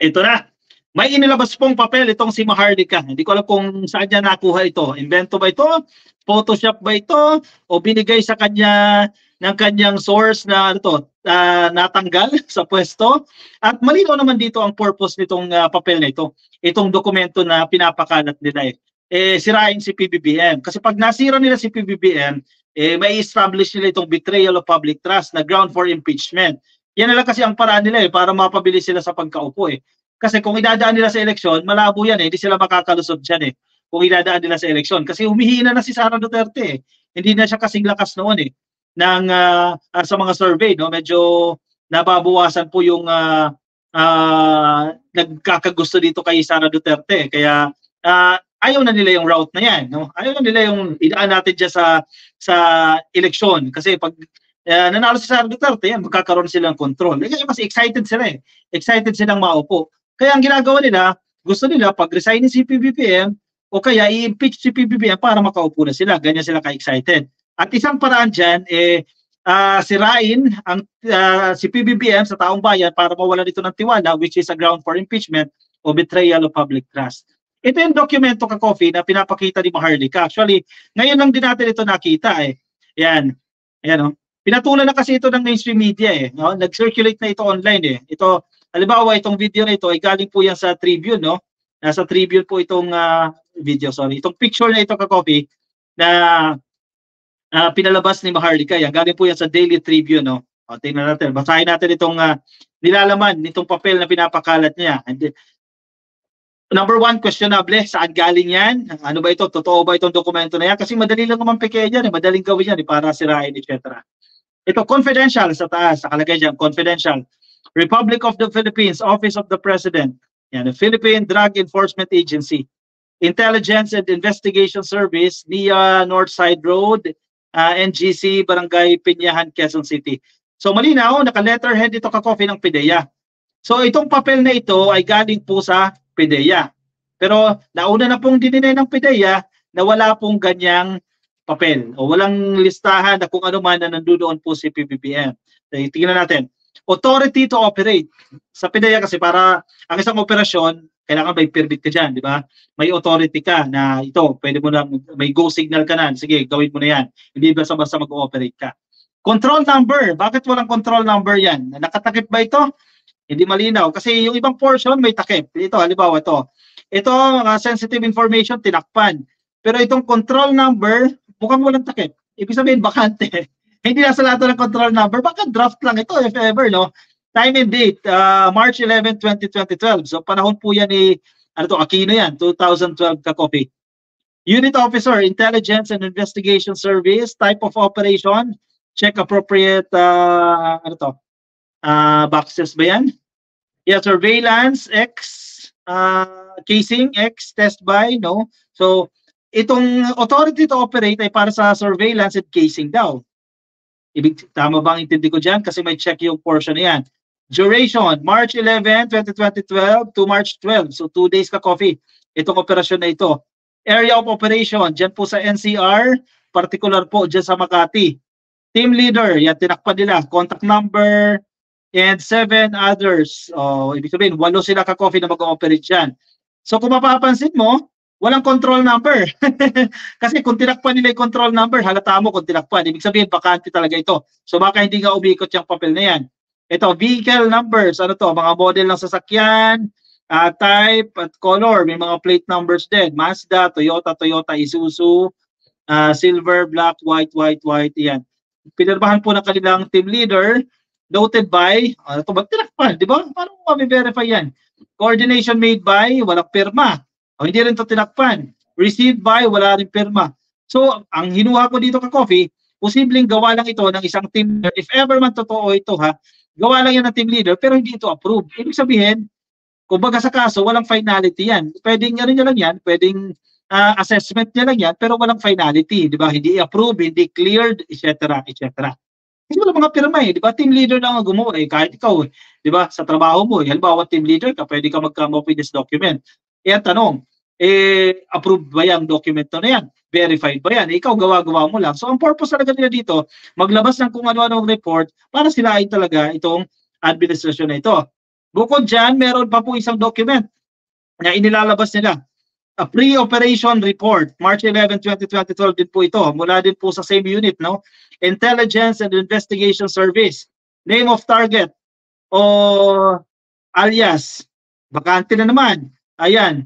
Ito na. May inilabas pong papel itong si Maharlika. Hindi ko alam kung saan niya nakuha ito. Invento ba ito? Photoshop ba ito? O binigay sa kanya ng kanyang source na natanggal sa pwesto? At malinaw naman dito ang purpose nitong papel na ito. Itong dokumento na pinapakalat nila sirain si PBBM. Kasi pag nasira nila si PBBM, may establish nila itong betrayal of public trust na ground for impeachment. Yan na lang kasi ang paraan nila para mapabilis sila sa pagkaupo Kasi kung idadaan nila sa eleksyon, malabo yan hindi sila makakalusot dyan kung idadaan nila sa eleksyon. Kasi humihina na si Sara Duterte Hindi na siya kasing lakas noon ng, sa mga survey, no? Medyo nababawasan po yung nagkakagusto dito kay Sara Duterte. Kaya ayaw na nila yung route na yan. No? Ayaw na nila yung idaan natin dyan sa eleksyon. Kasi pag nanalo si Sara Duterte, magkakaroon sila ng control. Kasi excited sila Excited silang maupo. Kaya ang ginagawa nila, gusto nila pag-resign si PBBM o kaya i-impeach si PBBM para makaupo na sila. Ganyan sila ka-excited. At isang paraan dyan, sirain si PBBM sa taong bayan para mawalan ito ng tiwala, which is a ground for impeachment o betrayal of public trust. Ito yung dokumento ka-coffee na pinapakita ni Maharlika. Actually, ngayon lang din natin ito nakita Yan. Ayan Pinatulan na kasi ito ng mainstream media no? Nag-circulate na ito online Ito, halimbawa itong video na ito ay galing po yan sa Tribune, no? Nasa Tribune po itong itong picture na ito ka-copy na pinalabas ni Maharlika. Galing po yan sa Daily Tribune, no? Tingnan natin, basahin natin itong nilalaman nitong papel na pinapakalat niya. And, number one, questionable, saan galing yan? Ano ba ito? Totoo ba itong dokumento na yan? Kasi madali lang naman peke yan madaling gawin yan para sirain, etc. Ito, confidential sa taas, nakalagay dyan, confidential. Republic of the Philippines, Office of the President, the Philippine Drug Enforcement Agency, Intelligence and Investigation Service, NIA Northside Road, NGC, Barangay Pinyahan, Quezon City. So malinaw, naka-letterhead ito ka-coffee ng PIDEA. So itong papel na ito ay galing po sa PIDEA. Pero nauna na pong dininay ng PIDEA na wala pong ganyang papel o walang listahan na kung ano man na nandoon po si PBBM. Tingnan natin. Authority to operate. Sa PIDEA kasi para ang isang operasyon, kailangan may permit ka dyan, di ba? May authority ka na ito, pwede mo na, may go signal ka na, sige, gawin mo na yan. Hindi basta-basta mag-ooperate ka. Control number. Bakit walang control number yan? Nakatakip ba ito? Hindi malinaw. Kasi yung ibang portion may takip. Ito, halimbawa ito. Ito, sensitive information, tinakpan. Pero itong control number, mukhang walang takip. Ibig sabihin, bakante. Hindi nasa lahat ng control number. Baka draft lang ito, if ever, no? Time and date, March 11, 2012. So, panahon po yan ni, Aquino yan, 2012 ka-copy. Unit Officer, Intelligence and Investigation Service, type of operation, check appropriate, boxes ba yan? Yeah, surveillance, X, casing, X, test by, no? So, itong authority to operate ay para sa surveillance at casing daw. Tama ba ang intindi ko dyan? Kasi may check yung portion na yan. Duration, March 11, 2012 to March 12. So 2 days ka-coffee. Itong operasyon na ito. Area of operation, dyan po sa NCR, particular po dyan sa Makati. Team leader, yan tinakpan nila. Contact number, and 7 others. Ibig sabihin, 8 sila ka-coffee na mag-ooperate dyan. So kung mapapansin mo, walang control number. Kasi kung tinakpan nila yung control number, halata mo kung tinakpan. Ibig sabihin, bakante talaga ito. So baka hindi nga umikot yung papel na yan. Ito, vehicle numbers. Ano to? Mga model ng sasakyan, type at color. May mga plate numbers din. Mazda, Toyota, Isuzu, silver, black, white. Yan. Pinirmahan po ng kanilang team leader. Noted by, ito ba tinakpan? Di ba? Paano mo ma-verify yan? Coordination made by, walang pirma. Hindi rin ito tinakpan. Received by, wala rin pirma. So, ang hinuha ko dito ka-coffee, posibleng gawa lang ito ng isang team leader. If ever man totoo ito gawa lang yan ng team leader, pero hindi ito approved. Ibig sabihin, kumbaga sa kaso, walang finality yan. Pwedeng ano niya lang yan, pwedeng assessment niya lang yan, pero walang finality. Di ba? Hindi approved, hindi cleared, etc. Kasi wala mga pirma di ba? Team leader lang ang gumawa kahit ikaw di ba? Sa trabaho mo halimbawa team leader ka, pwede ka mag-come up with this document. Ang tanong, approved ba yung document na yan? Verified ba yan? Ikaw gawa-gawa mo lang. So ang purpose talaga nila dito, maglabas ng kung ano-anong report para silain talaga itong administrasyon na ito. Bukod dyan, meron pa po isang document na inilalabas nila. A pre-operation report, March 11, 2012 din po ito. Mula din po sa same unit, no? Intelligence and Investigation Service. Name of target o alias. Bakante na naman. Ayan.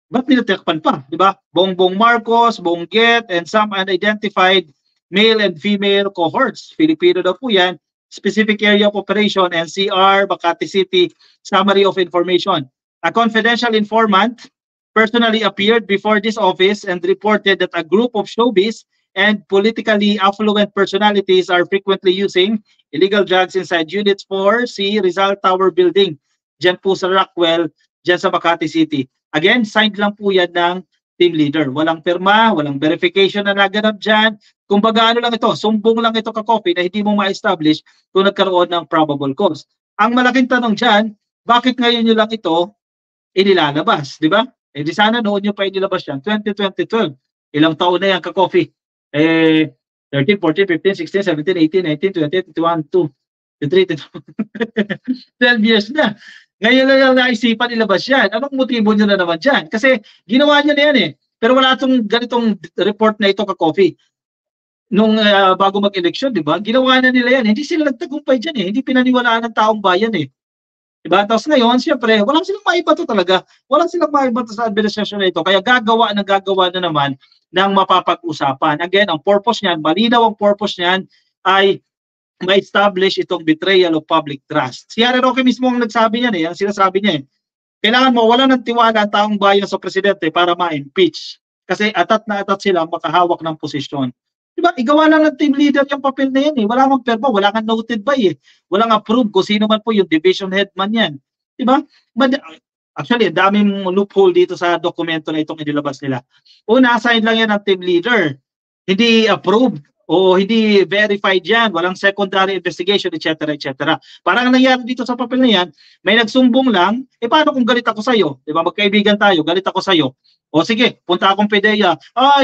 Ba't nilatakpan pa? Di ba? Bongbong Marcos, Bonggit, and some unidentified male and female cohorts. Filipino daw po yan. Specific area of operation, NCR, Makati City, summary of information. A confidential informant personally appeared before this office and reported that a group of showbiz and politically affluent personalities are frequently using illegal drugs inside Unit 4C Rizal Tower Building. Diyan po sa Rockwell, diyan sa Makati City. Again, signed lang po yan ng team leader. Walang pirma, walang verification na naganap dyan. Kumbaga ano lang ito, sumbong lang ito ka-copy na hindi mo ma-establish kung nagkaroon ng probable cause. Ang malaking tanong dyan, bakit ngayon nyo lang ito inilalabas, di ba? Eh di sana noon nyo pa inilabas yan, 2012. Ilang taon na yan ka-copy? 13, 14, 15, 16, 17, 18, 19, 20, 21, 2, 23, 12 years na. Ngayon na lang naisipan ilabas yan. Anong motibo nyo na naman dyan? Kasi ginawa nyo na yan eh. Pero wala itong ganitong report na ito ka-copy. Nung bago mag-eleksyon, di ba? Ginawa na nila yan. Hindi sila nagtagumpay dyan eh. Hindi pinaniwalaan ng taong bayan eh. Diba? Tapos ngayon, siyempre, walang silang maibato talaga. Walang silang maibato sa administrasyon na ito. Kaya gagawa na naman ng mapapag-usapan. Again, ang purpose niyan, malinaw ang purpose niyan ay ma-establish itong betrayal of public trust. Si Harry Roque mismo ang nagsabi niyan eh. Ang sinasabi niya eh. Kailangan mawala ng tiwala ang taong bayan sa presidente para ma-impeach. Kasi atat na atat sila makahawak ng posisyon. Diba? Igawa lang ng team leader yung papel na yan eh. Wala kang perma, wala kang noted by eh. Walang approve kung sino man po yung division head man yan. Diba? But, actually, daming loophole dito sa dokumento na itong inilabas nila. Una, assign lang yan ng team leader. Hindi approved o hindi verified yan. Walang secondary investigation, etc. etc. Parang nangyari dito sa papel na yan, may nagsumbong lang, eh paano kung galit ako sa'yo? Diba? Magkaibigan tayo, galit ako sa'yo. O sige, punta akong PDEA.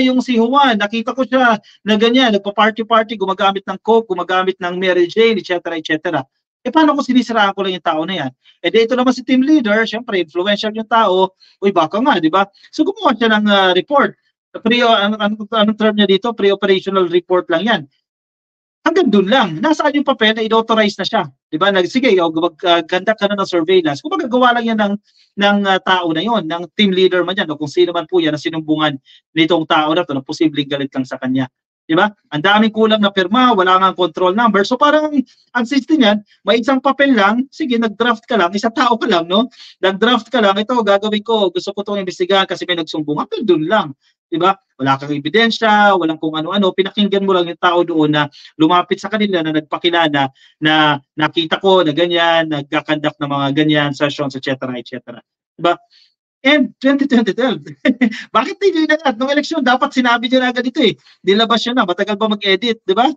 Yung si Juan, nakita ko siya na ganyan, nagpa-party-party, gumagamit ng coke, gumagamit ng Mary Jane, etc. etc. Eh paano kung sinisiraan ko lang yung tao na yan? Eh dito naman si team leader, syempre influential yung tao, uy baka nga, di ba? So gumawa siya ng report. Anong term niya dito? Pre-operational report lang yan. Hanggang doon lang. Nasaan yung papel na i-authorize na siya? Di ba? Sige, ganda ka na ng surveillance. Kung magagawa lang yan ng tao na yon, ng team leader man yan, o kung sino man po yan na sinumbungan nitong tao na ito na posibleng galit lang sa kanya. Di ba? Ang daming kulang na pirma, wala nga control number. So parang ang system yan, may isang papel lang, sige, nag-draft ka lang, isang tao ka lang, no? Nag-draft ka lang, ito, gagawin ko, gusto ko itong imbestigahan kasi may nagsumbong. Hanggang doon lang. Diba? Wala kang ebidensya, walang kung ano-ano, pinakinggan mo lang yung tao doon na lumapit sa kanila na nagpakilala na nakita ko na ganyan, nagkakandak ng mga ganyan, sessions, etc. etc. Diba? And 2012, bakit hindi na nung eleksyon, dapat sinabi niyo na agad ito eh. Nilabas yun na, matagal pa mag-edit, diba?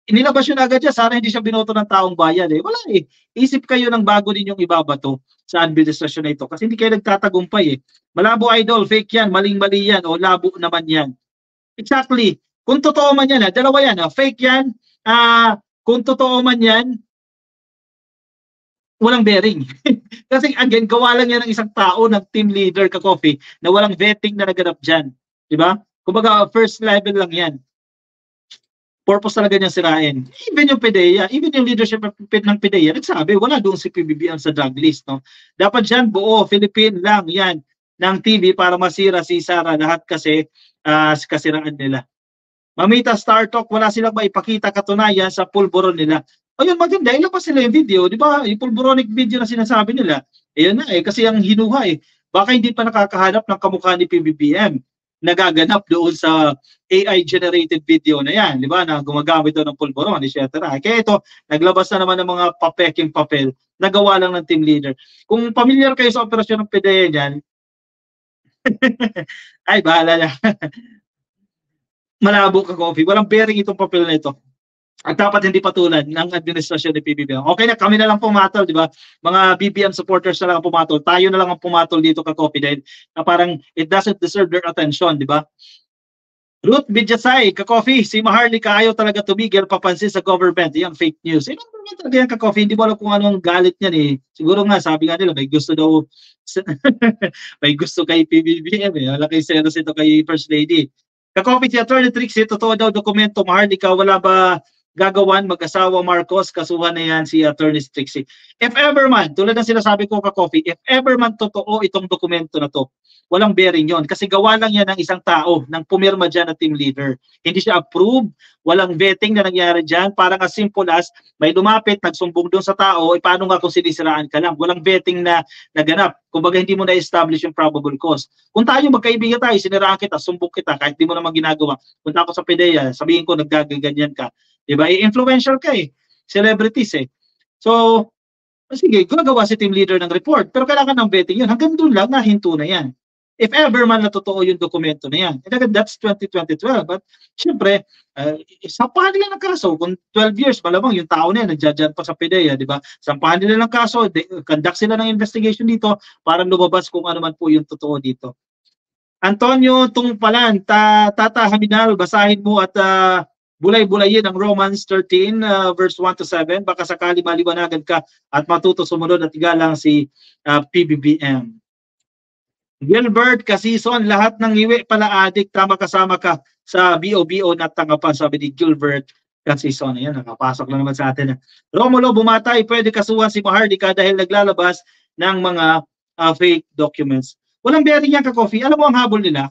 Inilabas yun agad siya, sana hindi siya binoto ng taong bayan eh. Wala eh. Isip kayo ng bago ninyong ibabato sa administrasyon na ito kasi hindi kayo nagtatagumpay eh. Malabo idol, fake yan, maling-mali yan, o labo naman yan. Exactly. Kung totoo man yan, dalawa yan, fake yan, kung totoo man yan, walang bearing. Kasi again, gawa lang yan ng isang tao, ng team leader ka-coffee, na walang vetting na naganap dyan. Diba? Kumbaga, first level lang yan. Purpose talaga niyang sirain. Even yung PDEA, even yung leadership ng PDEA, nagsabi, wala doon si PBBM sa drug list. No? Dapat dyan, buo, Philippine lang, yan, ng TV para masira si Sara. Lahat kasi kasiraan nila. Mamita Star Talk, wala silang maipakita katunayan sa pulburon nila. Ayun, maganda, ilabas sila yung video, di ba? Yung pulburonic video na sinasabi nila. Ayun na eh, kasi ang hinuha eh. Baka hindi pa nakakahanap ng kamukha ni PBBM. Nagaganap doon sa AI-generated video na yan, di ba, na gumagamit doon ng pulburon, etc. Kaya ito, naglabas na naman ng mga papeking papel, nagawa lang ng team leader. Kung familiar kayo sa operasyon ng PDEA niyan, ay, bahala na. Malabo ka, coffee. Walang bearing itong papel na ito. At dapat hindi patulan ng administrasyon ni PBBM. Okay na, kami na lang pumatol, di ba? Mga BBM supporters na lang ang pumatol. Tayo na lang ang pumatol dito ka-copy dahil na parang it doesn't deserve their attention, di ba? Ruth Bidjasay, ka-coffee, si Maharlika ayaw talaga tumigil papansin sa government. Yan, fake news. Eh, government talaga yan ka-coffee. Hindi mo alam kung anong galit niyan eh. Siguro nga, sabi nga nila, may gusto daw, may gusto kay PBBM eh. Wala kay Seros ito kay First Lady. Ka-coffee si Attorney Trixie, totoo daw dokumento, Maharlika, wala ba gagawan mag-asawa Marcos, kasuhan na yan si Attorney Trixie. If ever man, tulad ng sinasabi ko ka-coffee, if ever man totoo itong dokumento na to, walang bearing yon kasi gawa lang yan ng isang tao nang pumirma dyan na team leader. Hindi siya approved, walang vetting na nangyari dyan, parang as simple as may lumapit, nagsumbong doon sa tao, paano nga kung sinisiraan ka lang? Walang vetting na naganap. Kumbaga hindi mo na-establish yung probable cause. Kung tayo magkaibigan tayo, siniraan kita, sumbong kita, kahit di mo naman ginagawa, punta ako sa PDEA, sabihin ko naggaganyan ka. Diba? Influential ka eh. Celebrities eh. So, sige, gagawa si team leader ng report, pero kailangan ng vetting yun. Hanggang doon lang, nahinto na yan. If ever man na totoo yung dokumento na yan. And that's 2012. But, syempre, sampahan nila ng kaso. Kung 12 years, malamang yung tao na yan, nagdadyan pa sa PDEA, di ba? Sampahan nila ng kaso, conduct sila ng investigation dito para lumabas kung ano man po yung totoo dito. Antonio Tungpalan, Tata Haminal, basahin mo at bulay-bulayin ang Romans 13, verse 1 to 7. Baka sakali maliwanagan ka at matuto sumunod at igalang si PBBM. Gilbert Casison, lahat ng iwi pala adik, tama kasama ka sa BOBO na tangapan, sabi ni Gilbert Casison. Ayan, nakapasok lang naman sa atin. Romulo Bumatay, pwede kasuhan si Maharlika dahil naglalabas ng mga fake documents. Walang bearing yan ka-coffee. Alam mo ang habol nila?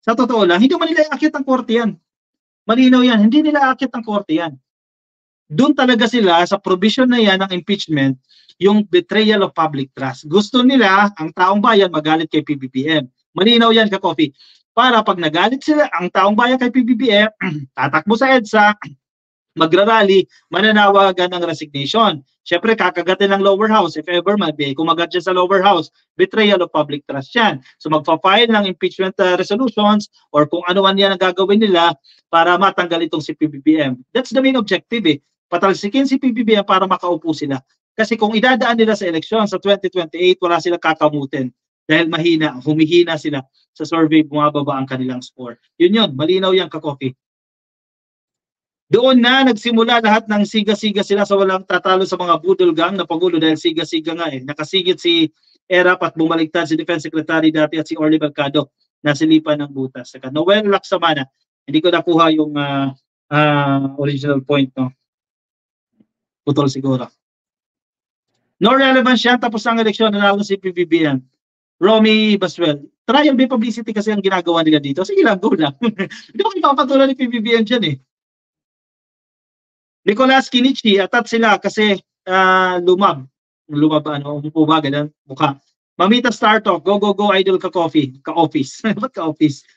Sa totoo lang, hindi man nila akit ang korte yan. Malinaw yan, hindi nila akit ang korte yan. Doon talaga sila sa provision na yan ng impeachment, yung betrayal of public trust. Gusto nila ang taong bayan magalit kay PBBM. Malinaw yan ka-coffee. Para pag nagalit sila ang taong bayan kay PBBM, tatakbo sa EDSA, magrarally, mananawagan ng resignation. Siyempre, kakagatin ng lower house. If ever may kumagat siya sa lower house, betrayal of public trust yan. So magpa-file ng impeachment resolutions or kung ano man yan ang gagawin nila para matanggal itong si PBBM. That's the main objective eh. Patalsikin si PBBM para makaupo sila. Kasi kung idadaan nila sa eleksyon sa 2028, wala silang kakamutin. Dahil humihina sila sa survey, bumababa ang kanilang score. Yun, malinaw yan ka-coffee. Doon na nagsimula lahat ng siga-siga sila sa walang tatalo sa mga budol gang na pagulo dahil siga-siga nga eh. Nakasigit si Erap at bumaligtad si Defense Secretary dati at si Orly Mercado na silipan ng butas. Saka Noel Laksamana, hindi ko nakuha yung original point, no? Putol siguro. No relevance yan, tapos ang eleksyon, nanalo si PBBM. Romy Baswell, trial by publicity kasi ang ginagawa nila dito. Sige lang, go lang. Hindi ko ipapatulan ni PBBM dyan eh. Nicolas Kinichi, atat sila kasi lumab, umuba, ganun, mukha. Mamita Startalk, go, idol ka-office. Ba't ka-office?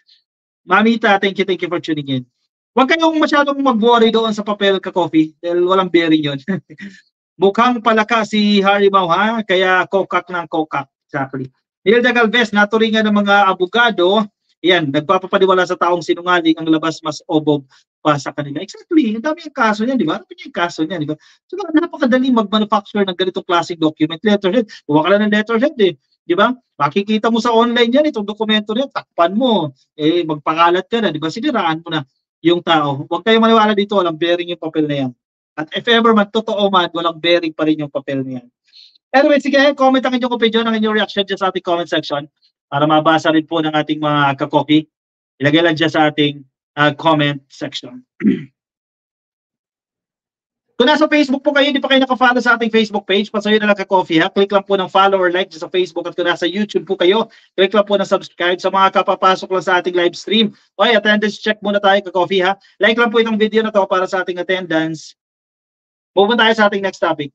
Mamita, thank you for tuning in. Huwag kayong masyadong mag-worry doon sa papel ka-coffee dahil walang bearing yun. Mukhang palaka si Harry Mau, ha? Kaya kokak ng kokak. Exactly. Nilda Galvez, naturingan ng mga abogado, yan, nagpapapaniwala sa taong sinungaling ang labas mas obob pa sa kanila. Exactly. Ang dami yung kaso niyan, di ba? Ano yung kaso niyan, di ba? So, napakadali mag-manufacture ng ganitong klaseng document. Letterhead. Huwag ka lang ng letterhead, eh. Di ba? Makikita mo sa online yan, itong dokumento niyan, takpan mo. Eh, magpakalat ka na, di ba? Siniraan mo na yung tao. Huwag kayong maniwala dito, walang bearing yung papel na yan. At if ever man, totoo man, walang bearing pa rin yung papel na yan. Anyway, sige, comment ang inyong opinion, ang inyong reaction dyan sa ating comment section para mabasa rin po ng ating mga ka-coffee. Ilagay lang dyan sa ating comment section. Kung nasa Facebook po kayo, hindi pa kayo naka-follow sa ating Facebook page, pasayo na lang ka-coffee ha. Click lang po ng follow or like sa Facebook at kung nasa YouTube po kayo, click lang po ng subscribe sa mga kapapasok lang sa ating live stream. Okay, attendance check muna tayo ka-coffee ha. Like lang po itong video na to para sa ating attendance. Move tayo sa ating next topic.